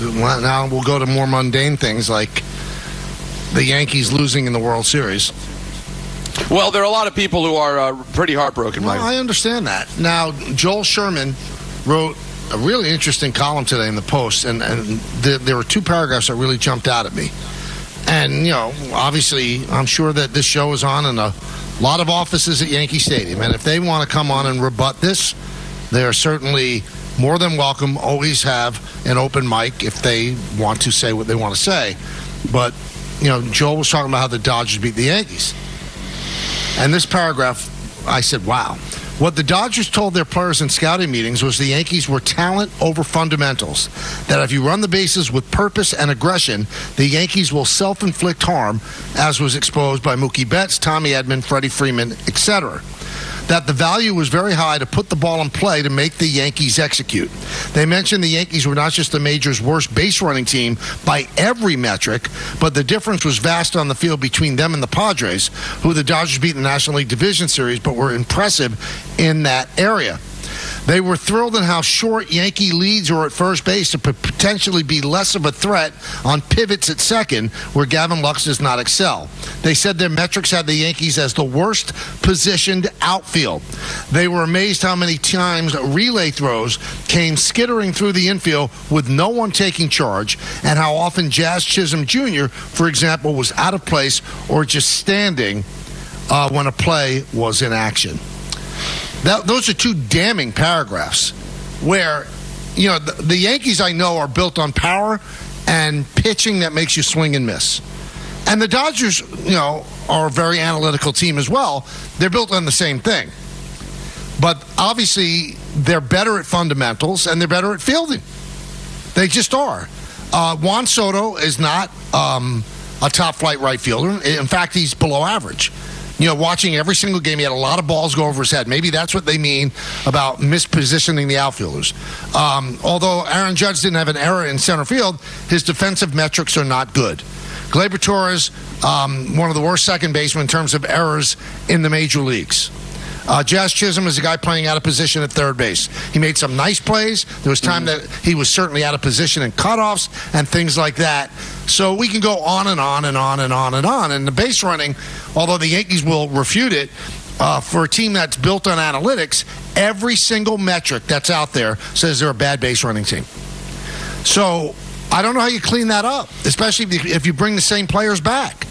now we'll go to more mundane things like the Yankees losing in the World Series. Well, there are a lot of people who are pretty heartbroken, Mike. Well, I understand that. Now, Joel Sherman wrote a really interesting column today in the Post, and there were two paragraphs that really jumped out at me. And, obviously, I'm sure that this show is on in a lot of offices at Yankee Stadium. And if they want to come on and rebut this, they're certainly more than welcome. Always have an open mic if they want to say what they want to say. But, Joel was talking about how the Dodgers beat the Yankees. And this paragraph, I said, wow. What the Dodgers told their players in scouting meetings was the Yankees were talent over fundamentals. That if you run the bases with purpose and aggression, the Yankees will self-inflict harm, as was exposed by Mookie Betts, Tommy Edman, Freddie Freeman, etc. That the value was very high to put the ball in play to make the Yankees execute. They mentioned the Yankees were not just the major's worst base running team by every metric, but the difference was vast on the field between them and the Padres, who the Dodgers beat in the National League Division Series, but were impressive in that area. They were thrilled in how short Yankee leads were at first base to potentially be less of a threat on pivots at second, where Gavin Lux does not excel. They said their metrics had the Yankees as the worst positioned outfield. They were amazed how many times relay throws came skittering through the infield with no one taking charge, and how often Jazz Chisholm Jr., for example, was out of place or just standing when a play was in action. Those are two damning paragraphs where, the Yankees I know are built on power and pitching that makes you swing and miss. And the Dodgers, are a very analytical team as well. They're built on the same thing. But obviously, they're better at fundamentals and they're better at fielding. They just are. Juan Soto is not a top-flight right fielder. In fact, he's below average. Watching every single game, he had a lot of balls go over his head. Maybe that's what they mean about mispositioning the outfielders. Although Aaron Judge didn't have an error in center field, his defensive metrics are not good. Gleyber Torres, one of the worst second basemen in terms of errors in the major leagues. Jazz Chisholm is a guy playing out of position at third base. He made some nice plays. There was time that he was certainly out of position in cutoffs and things like that. So we can go on and on and on and on and on. And the base running, although the Yankees will refute it, for a team that's built on analytics, every single metric that's out there says they're a bad base running team. So I don't know how you clean that up, especially if you bring the same players back.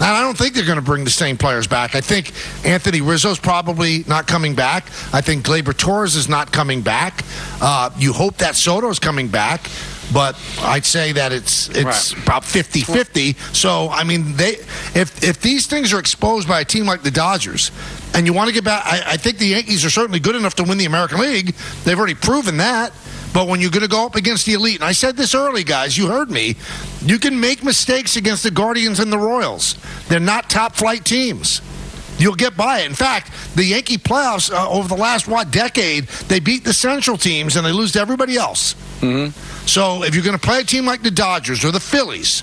And I don't think they're going to bring the same players back. I think Anthony Rizzo's probably not coming back. I think Gleyber Torres is not coming back. You hope that Soto's coming back, but I'd say that it's right. About 50-50. So, I mean, if these things are exposed by a team like the Dodgers, and you want to get back, I think the Yankees are certainly good enough to win the American League. They've already proven that. But when you're going to go up against the elite, and I said this early, guys, you heard me, you can make mistakes against the Guardians and the Royals. They're not top-flight teams. You'll get by it. In fact, the Yankee playoffs over the last, decade, they beat the Central teams and they lose to everybody else. Mm-hmm. So if you're going to play a team like the Dodgers or the Phillies,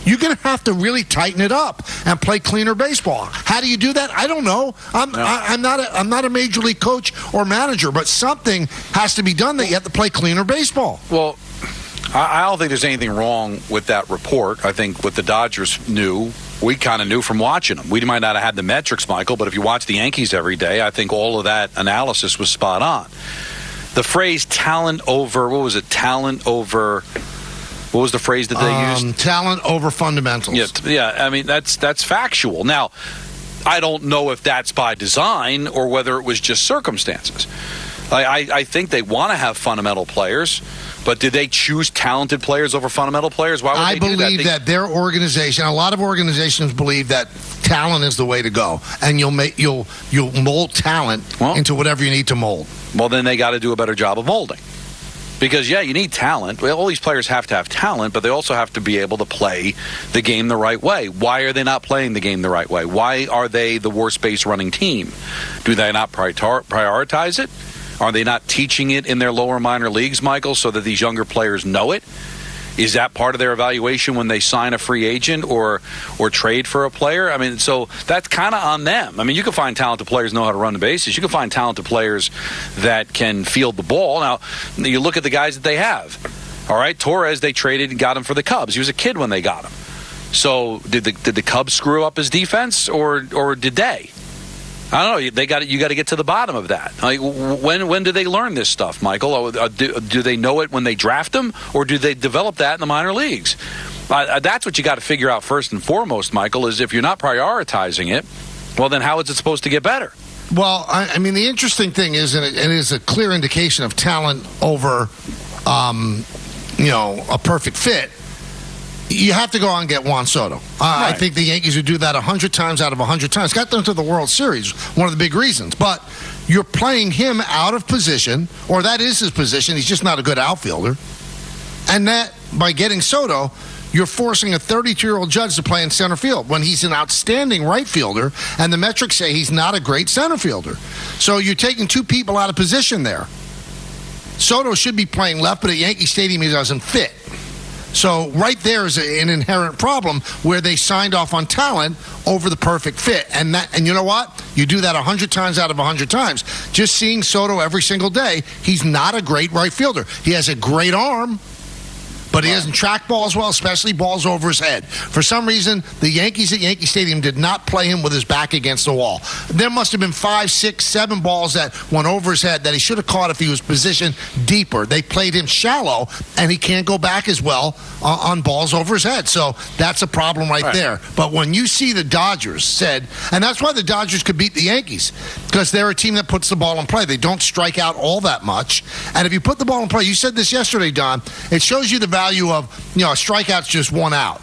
you're going to have to really tighten it up and play cleaner baseball. How do you do that? I don't know. I'm not a major league coach or manager, but something has to be done that you have to play cleaner baseball. Well, I don't think there's anything wrong with that report. I think what the Dodgers knew, we kind of knew from watching them. We might not have had the metrics, Michael, but if you watch the Yankees every day, I think all of that analysis was spot on. The phrase talent over, talent over... What was the phrase that they used? Talent over fundamentals. Yeah. I mean, that's factual. Now, I don't know if that's by design or whether it was just circumstances. I think they want to have fundamental players, but did they choose talented players over fundamental players? Why would they do that? I believe that their organization, a lot of organizations believe that talent is the way to go, and you'll mold talent into whatever you need to mold. Well, then they got to do a better job of molding. Because, you need talent. Well, all these players have to have talent, but they also have to be able to play the game the right way. Why are they not playing the game the right way? Why are they the worst base running team? Do they not prioritize it? Are they not teaching it in their lower minor leagues, Michael, so that these younger players know it? Is that part of their evaluation when they sign a free agent or trade for a player? I mean, so that's kind of on them. I mean, you can find talented players who know how to run the bases. You can find talented players that can field the ball. Now, you look at the guys that they have. All right, Torres, they traded and got him for the Cubs. He was a kid when they got him. So did the Cubs screw up his defense, or did they? I don't know. You got to get to the bottom of that. Like, when do they learn this stuff, Michael? Do they know it when they draft him, or do they develop that in the minor leagues? That's what you got to figure out first and foremost, Michael, is if you're not prioritizing it, well, then how is it supposed to get better? Well, I mean, the interesting thing is, and it is a clear indication of talent over, a perfect fit. You have to go out and get Juan Soto. Right. I think the Yankees would do that 100 times out of 100 times. Got them to the World Series, one of the big reasons. But you're playing him out of position, or that is his position. He's just not a good outfielder. And that, by getting Soto, you're forcing a 32-year-old Judge to play in center field when he's an outstanding right fielder, and the metrics say he's not a great center fielder. So you're taking two people out of position there. Soto should be playing left, but at Yankee Stadium he doesn't fit. So right there is an inherent problem where they signed off on talent over the perfect fit. And you know what? You do that 100 times out of 100 times. Just seeing Soto every single day, he's not a great right fielder. He has a great arm, but he doesn't track balls well, especially balls over his head. For some reason, the Yankees at Yankee Stadium did not play him with his back against the wall. There must have been 5, 6, 7 balls that went over his head that he should have caught if he was positioned deeper. They played him shallow, and he can't go back as well on balls over his head. So that's a problem right there. But when you see the Dodgers said, and that's why the Dodgers could beat the Yankees, because they're a team that puts the ball in play. They don't strike out all that much. And if you put the ball in play, you said this yesterday, Don, it shows you the value of, a strikeout's just one out.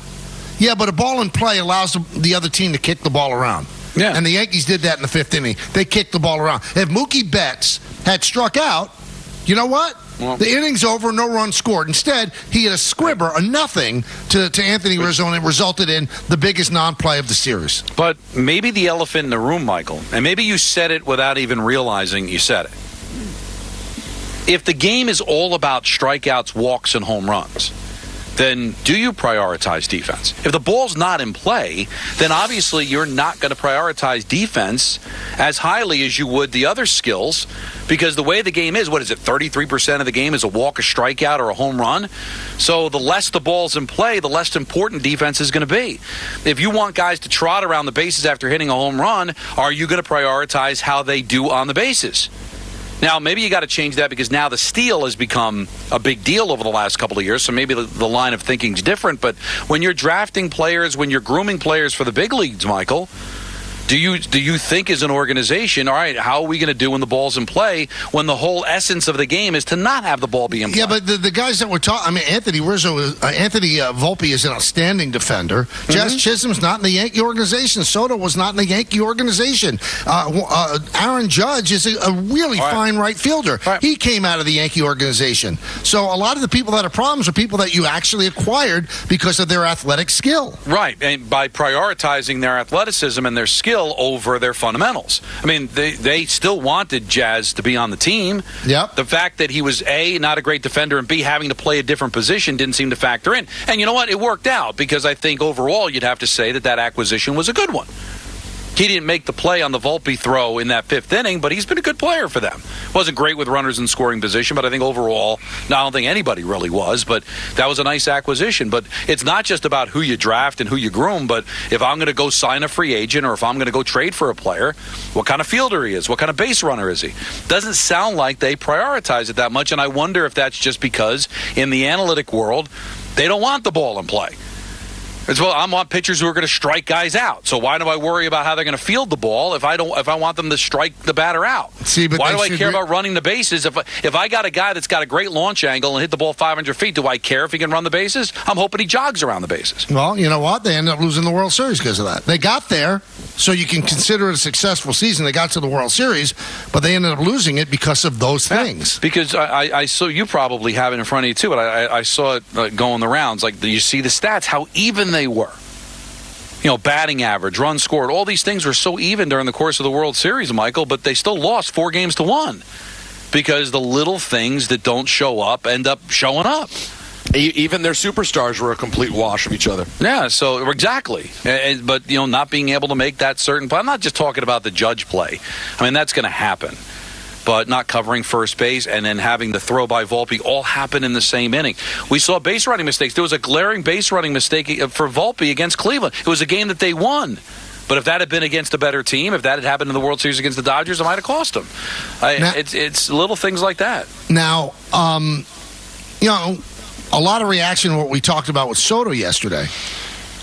Yeah, but a ball in play allows the other team to kick the ball around. Yeah. And the Yankees did that in the 5th inning. They kicked the ball around. If Mookie Betts had struck out, you know what? Well, the inning's over, no run scored. Instead, he had a squibber, a nothing, to Anthony Rizzo, and it resulted in the biggest non-play of the series. But maybe the elephant in the room, Michael, and maybe you said it without even realizing you said it. If the game is all about strikeouts, walks, and home runs, then do you prioritize defense? If the ball's not in play, then obviously you're not going to prioritize defense as highly as you would the other skills, because the way the game is, 33% of the game is a walk, a strikeout, or a home run? So the less the ball's in play, the less important defense is going to be. If you want guys to trot around the bases after hitting a home run, are you going to prioritize how they do on the bases? Now, maybe you got to change that because now the steal has become a big deal over the last couple of years, so maybe the line of thinking is different. But when you're drafting players, when you're grooming players for the big leagues, Michael, do you think as an organization, all right, how are we going to do when the ball's in play when the whole essence of the game is to not have the ball be in play? Yeah, but the guys that we're talking, I mean, Anthony Volpe is an outstanding defender. Mm-hmm. Jazz Chisholm's not in the Yankee organization. Soto was not in the Yankee organization. Aaron Judge is a really fine right fielder. Right. He came out of the Yankee organization. So a lot of the people that have problems are people that you actually acquired because of their athletic skill. Right, and by prioritizing their athleticism and their skill over their fundamentals. I mean, they still wanted Jazz to be on the team. Yep. The fact that he was A, not a great defender, and B, having to play a different position didn't seem to factor in. And you know what? It worked out because I think overall you'd have to say that acquisition was a good one. He didn't make the play on the Volpe throw in that 5th inning, but he's been a good player for them. Wasn't great with runners in scoring position, but I think overall, I don't think anybody really was, but that was a nice acquisition. But it's not just about who you draft and who you groom, but if I'm going to go sign a free agent or if I'm going to go trade for a player, what kind of fielder he is, what kind of base runner is he? Doesn't sound like they prioritize it that much, and I wonder if that's just because in the analytic world, they don't want the ball in play. I want pitchers who are going to strike guys out. So why do I worry about how they're going to field the ball if I want them to strike the batter out? Why do I care about running the bases? If I got a guy that's got a great launch angle and hit the ball 500 feet, do I care if he can run the bases? I'm hoping he jogs around the bases. Well, you know what? They ended up losing the World Series because of that. They got there, so you can consider it a successful season. They got to the World Series, but they ended up losing it because of those things. Because I saw, you probably have it in front of you too, but I saw it going the rounds. Like, you see the stats, how even they were. Batting average, runs scored, all these things were so even during the course of the World Series, Michael, but they still lost 4-1 because the little things that don't show up end up showing up. Even their superstars were a complete wash of each other. Yeah, so exactly. But, not being able to make that certain play. I'm not just talking about the Judge play. I mean, that's going to happen. but not covering first base, and then having the throw by Volpe all happen in the same inning. We saw base running mistakes. There was a glaring base running mistake for Volpe against Cleveland. It was a game that they won. But if that had been against a better team, if that had happened in the World Series against the Dodgers, it might have cost them. It's little things like that. Now, a lot of reaction to what we talked about with Soto yesterday.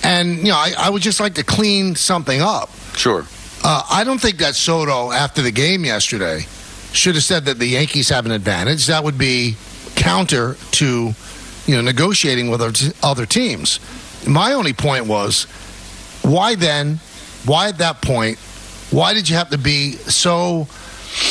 And, I would just like to clean something up. Sure. I don't think that Soto, after the game yesterday, should have said that the Yankees have an advantage. That would be counter to, negotiating with other teams. My only point was, why then? Why at that point? Why did you have to be so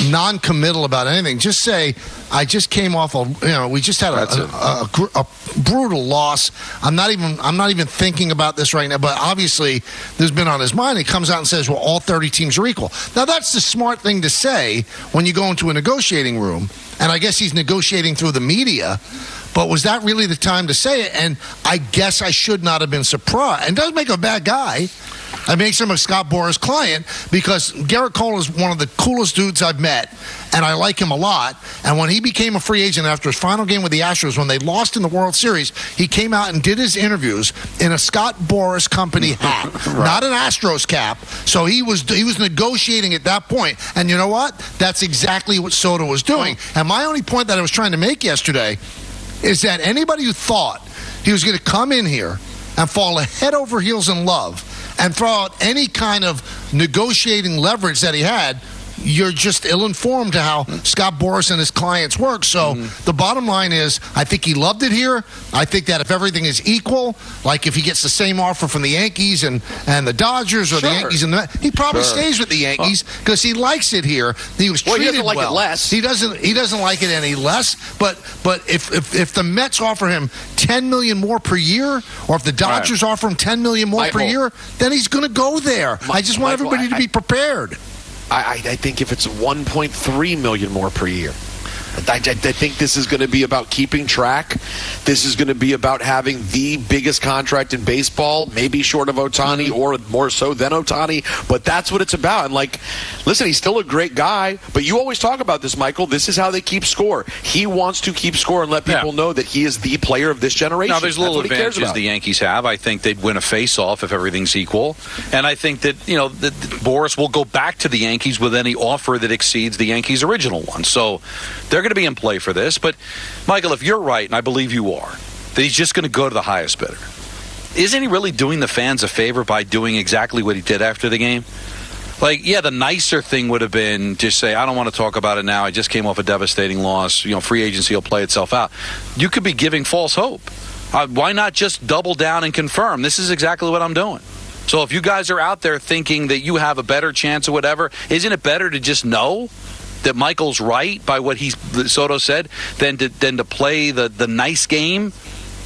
non-committal about anything? Just say, I just came off we just had a brutal loss. I'm not even thinking about this right now, but obviously there's been on his mind. He comes out and says, well, all 30 teams are equal. Now that's the smart thing to say when you go into a negotiating room, and I guess he's negotiating through the media. But was that really the time to say it? And I guess I should not have been surprised. And it doesn't make him a bad guy. It makes him a Scott Boras client, because Garrett Cole is one of the coolest dudes I've met, and I like him a lot. And when he became a free agent after his final game with the Astros, when they lost in the World Series, he came out and did his interviews in a Scott Boras company hat, right. Not an Astros cap. So he was negotiating at that point. And you know what? That's exactly what Soto was doing. And my only point that I was trying to make yesterday is that anybody who thought he was going to come in here and fall head over heels in love and throw out any kind of negotiating leverage that he had, you're just ill-informed to how Scott Boras and his clients work. So the bottom line is, I think he loved it here. I think that if everything is equal, like if he gets the same offer from the Yankees and the Dodgers, or the Yankees and he probably stays with the Yankees because he likes it here. He was treated he doesn't like well. It less. He doesn't like it any less. But if the Mets offer him $10 million more per year, or if the Dodgers offer him $10 million more per year, then he's going to go there. I just want everybody to be prepared. I think if it's $1.3 million more per year, I think this is going to be about keeping track. This is going to be about having the biggest contract in baseball, maybe short of Ohtani or more so than Ohtani. But that's what it's about. And, listen, he's still a great guy. But you always talk about this, Michael. This is how they keep score. He wants to keep score and let people know that he is the player of this generation. Now, there's little advantages the Yankees have. I think they'd win a face-off if everything's equal. And I think that, that Boras will go back to the Yankees with any offer that exceeds the Yankees' original one. So they're going to be in play for this. But Michael, if you're right, and I believe you are, that he's just going to go to the highest bidder, isn't he really doing the fans a favor by doing exactly what he did after the game? The nicer thing would have been just say, I don't want to talk about it now. I just came off a devastating loss. Free agency will play itself out. You could be giving false hope. Why not just double down and confirm, this is exactly what I'm doing? So if you guys are out there thinking that you have a better chance or whatever, isn't it better to just know that Michael's right by what Soto said than to play the nice game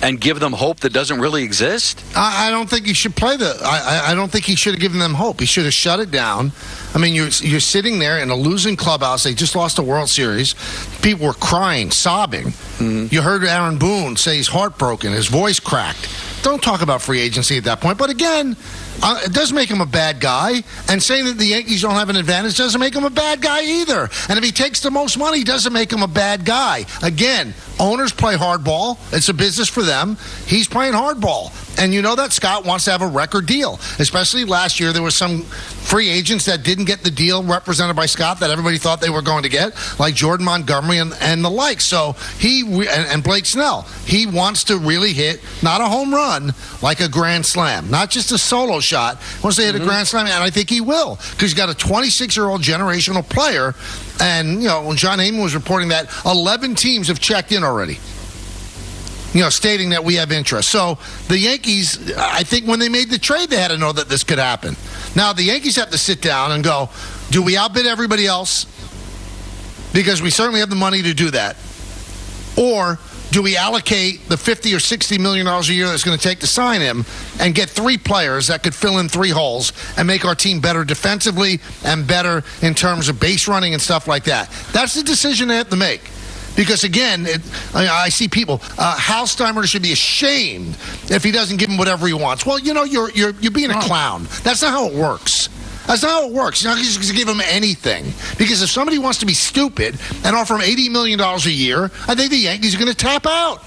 and give them hope that doesn't really exist? I don't think he should play I don't think he should have given them hope. He should have shut it down. I mean, you're sitting there in a losing clubhouse. They just lost the World Series. People were crying, sobbing. Mm-hmm. You heard Aaron Boone say he's heartbroken. His voice cracked. Don't talk about free agency at that point. But again, it does make him a bad guy. And saying that the Yankees don't have an advantage doesn't make him a bad guy either. And if he takes the most money, doesn't make him a bad guy. Again, owners play hardball. It's a business for them. He's playing hardball. And you know that Scott wants to have a record deal. Especially last year, there were some free agents that didn't get the deal represented by Scott that everybody thought they were going to get, like Jordan Montgomery and the like. So and Blake Snell, he wants to really hit not a home run, like a grand slam, not just a solo shot. He wants to hit a grand slam, and I think he will, because he's got a 26-year-old generational player. And when John Heyman was reporting that 11 teams have checked in already, stating that we have interest. So the Yankees, I think when they made the trade, they had to know that this could happen. Now the Yankees have to sit down and go, do we outbid everybody else? Because we certainly have the money to do that. Or do we allocate the $50 or $60 million a year that's going to take to sign him and get 3 players that could fill in 3 holes and make our team better defensively and better in terms of base running and stuff like that? That's the decision they have to make. Because, again, I see people, Halsteimer should be ashamed if he doesn't give him whatever he wants. Well, you're being a clown. That's not how it works. That's not how it works. You're not just going to give him anything. Because if somebody wants to be stupid and offer him $80 million a year, I think the Yankees are going to tap out.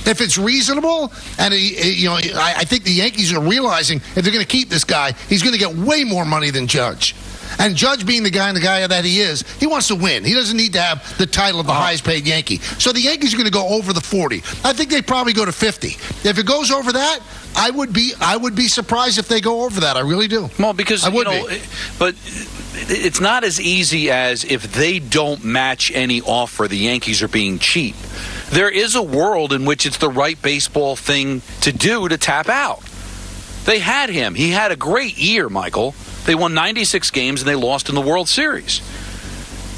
If it's reasonable, and I think the Yankees are realizing if they're going to keep this guy, he's going to get way more money than Judge. And Judge being the guy that he is, he wants to win. He doesn't need to have the title of the highest paid Yankee. So the Yankees are going to go over the 40. I think they probably go to 50. If it goes over that, I would be surprised if they go over that. I really do. Well, because but it's not as easy as if they don't match any offer, the Yankees are being cheap. There is a world in which it's the right baseball thing to do to tap out. They had him. He had a great year, Michael. They won 96 games and they lost in the World Series.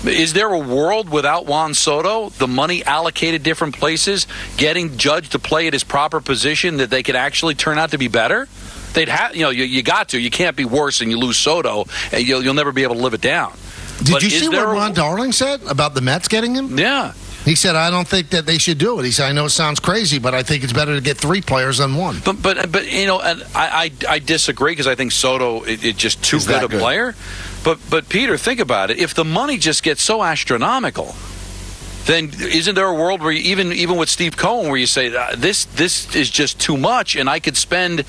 Is there a world without Juan Soto, the money allocated different places, getting Judge to play at his proper position, that they could actually turn out to be better? They'd have, you got to. You can't be worse and you lose Soto, and you'll never be able to live it down. Did you see what Ron Darling said about the Mets getting him? Yeah. He said, I don't think that they should do it. He said, I know it sounds crazy, but I think it's better to get 3 players than 1. But and I disagree because I think Soto is just too good a player. But Peter, think about it. If the money just gets so astronomical, then isn't there a world where even with Steve Cohen where you say this is just too much, and I could spend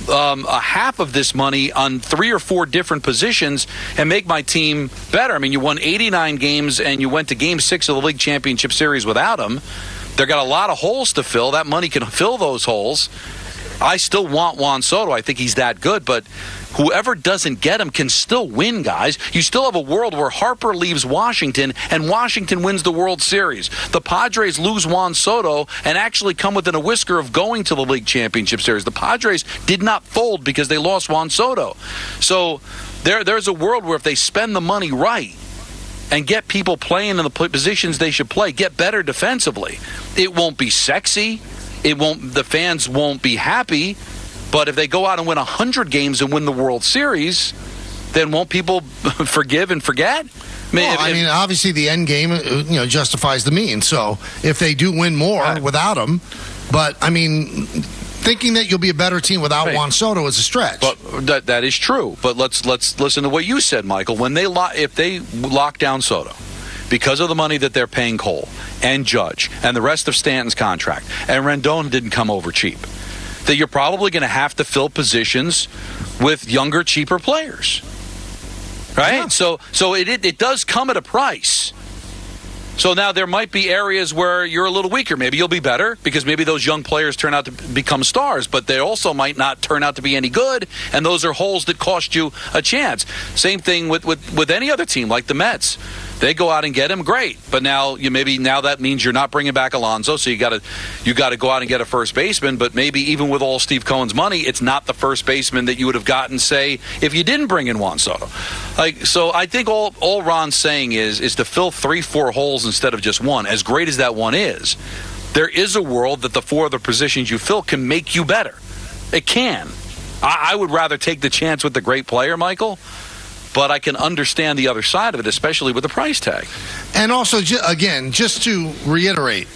a half of this money on 3 or 4 different positions and make my team better? I mean, you won 89 games and you went to Game 6 of the League Championship Series without him. They've got a lot of holes to fill. That money can fill those holes. I still want Juan Soto. I think he's that good, but whoever doesn't get him can still win, guys. You still have a world where Harper leaves Washington and Washington wins the World Series. The Padres lose Juan Soto and actually come within a whisker of going to the League Championship Series. The Padres did not fold because they lost Juan Soto. So there's a world where if they spend the money right and get people playing in the positions they should play, get better defensively, it won't be sexy. The fans won't be happy. But if they go out and win 100 games and win the World Series, then won't people forgive and forget? I mean, obviously the end game, justifies the means. So if they do win more without him, but I mean, thinking that you'll be a better team without Juan Soto is a stretch. But that is true. But let's listen to what you said, Michael. If they lock down Soto, because of the money that they're paying Cole and Judge and the rest of Stanton's contract, and Rendon didn't come over cheap, that you're probably going to have to fill positions with younger, cheaper players. Right? Yeah. So it does come at a price. So now there might be areas where you're a little weaker. Maybe you'll be better because maybe those young players turn out to become stars, but they also might not turn out to be any good, and those are holes that cost you a chance. Same thing with any other team like the Mets. They go out and get him, great. But now that means you're not bringing back Alonso, so you got to go out and get a first baseman. But maybe even with all Steve Cohen's money, it's not the first baseman that you would have gotten, say, if you didn't bring in Juan Soto. So I think all Ron's saying is to fill 3-4 holes instead of just one. As great as that one is, there is a world that the 4 other positions you fill can make you better. It can. I would rather take the chance with the great player, Michael. But I can understand the other side of it, especially with the price tag. And also, again, just to reiterate,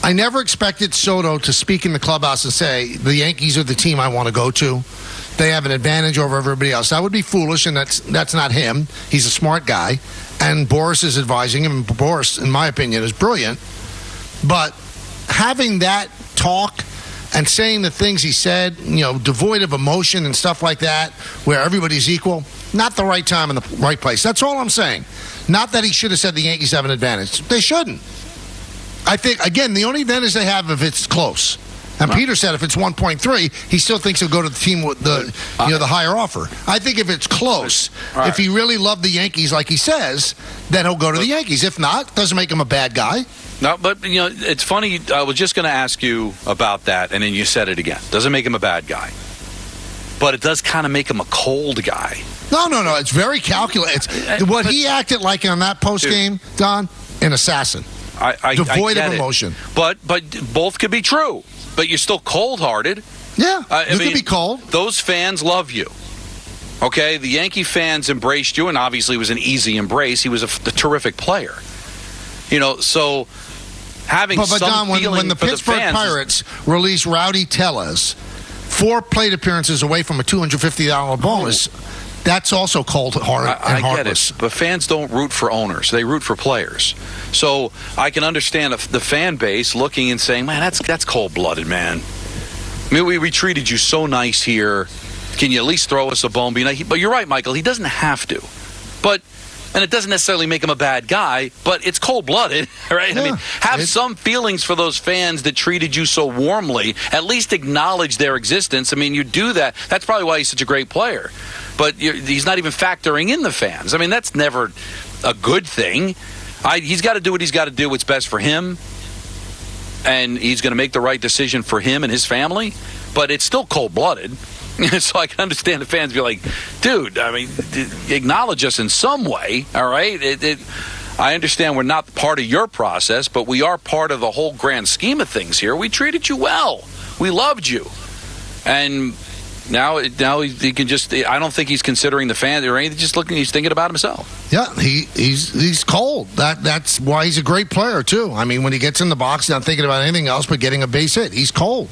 I never expected Soto to speak in the clubhouse and say, the Yankees are the team I want to go to. They have an advantage over everybody else. That would be foolish, and that's not him. He's a smart guy. And Boras is advising him. And Boras, in my opinion, is brilliant. But having that talk and saying the things he said, devoid of emotion and stuff like that, where everybody's equal, not the right time in the right place. That's all I'm saying. Not that he should have said the Yankees have an advantage. They shouldn't. I think, again, the only advantage they have if it's close. And Peter said if it's 1.3, he still thinks he'll go to the team with the higher offer. I think if it's close, if he really loved the Yankees like he says, then he'll go to the Yankees. If not, doesn't make him a bad guy. No, but, it's funny. I was just going to ask you about that, and then you said it again. Doesn't make him a bad guy. But it does kind of make him a cold guy. No. It's very calculated. He acted like on that post game, Don, an assassin. Devoid of emotion. But both could be true. But you're still cold-hearted. Yeah, you can be cold. Those fans love you. Okay, the Yankee fans embraced you, and obviously it was an easy embrace. He was a terrific player. So having but some Don, feeling when the for Pittsburgh the fans Pirates released Rowdy Tellez, 4 plate appearances away from a $250 bonus, That's also cold-hearted and I get heartless. it, but fans don't root for owners. They root for players. So I can understand the fan base looking and saying, man, that's cold-blooded, man. I mean, we treated you so nice here. Can you at least throw us a bone? But you're right, Michael. He doesn't have to. And it doesn't necessarily make him a bad guy, but it's cold-blooded, right? Yeah, I mean, have some feelings for those fans that treated you so warmly. At least acknowledge their existence. I mean, you do that. That's probably why he's such a great player. But he's not even factoring in the fans. I mean, that's never a good thing. He's got to do what he's got to do. What's best for him. And he's going to make the right decision for him and his family. But it's still cold-blooded. So I can understand the fans be like, dude, I mean, acknowledge us in some way, all right? I understand we're not part of your process, but we are part of the whole grand scheme of things here. We treated you well. We loved you. And now he can just, I don't think he's considering the fans or anything, he's thinking about himself. Yeah, he's cold. That's why he's a great player, too. I mean, when he gets in the box, not thinking about anything else but getting a base hit. He's cold.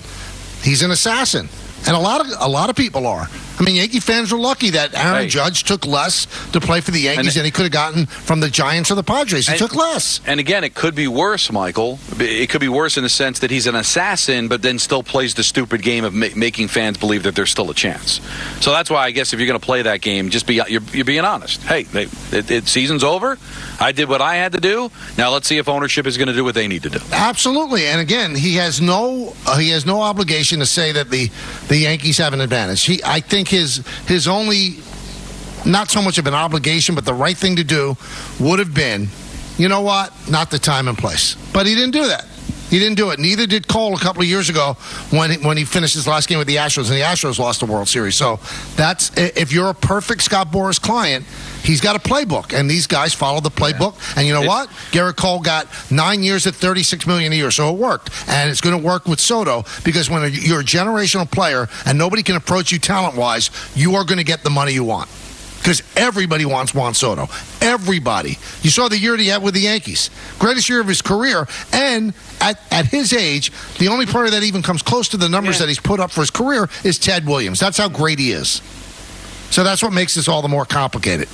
He's an assassin. And a lot of people are. I mean, Yankee fans were lucky that Aaron Judge took less to play for the Yankees than he could have gotten from the Giants or the Padres. He took less. And again, it could be worse, Michael. It could be worse in the sense that he's an assassin, but then still plays the stupid game of making fans believe that there's still a chance. So that's why I guess if you're going to play that game, just you're being honest. Hey, season's over. I did what I had to do. Now let's see if ownership is going to do what they need to do. Absolutely. And again, he has no obligation to say that the Yankees have an advantage. I think his only, not so much of an obligation, but the right thing to do would have been, you know what, not the time and place. But he didn't do that. He didn't do it. Neither did Cole a couple of years ago when he finished his last game with the Astros, and the Astros lost the World Series. So that's, if you're a perfect Scott Boras client, he's got a playbook, and these guys follow the playbook. Yeah. And you know what? Garrett Cole got 9 years at $36 million a year, so it worked. And it's going to work with Soto, because when you're a generational player and nobody can approach you talent-wise, you are going to get the money you want. Because everybody wants Juan Soto. Everybody. You saw the year he had with the Yankees. Greatest year of his career. And at his age, the only player that even comes close to the numbers that he's put up for his career is Ted Williams. That's how great he is. So that's what makes this all the more complicated.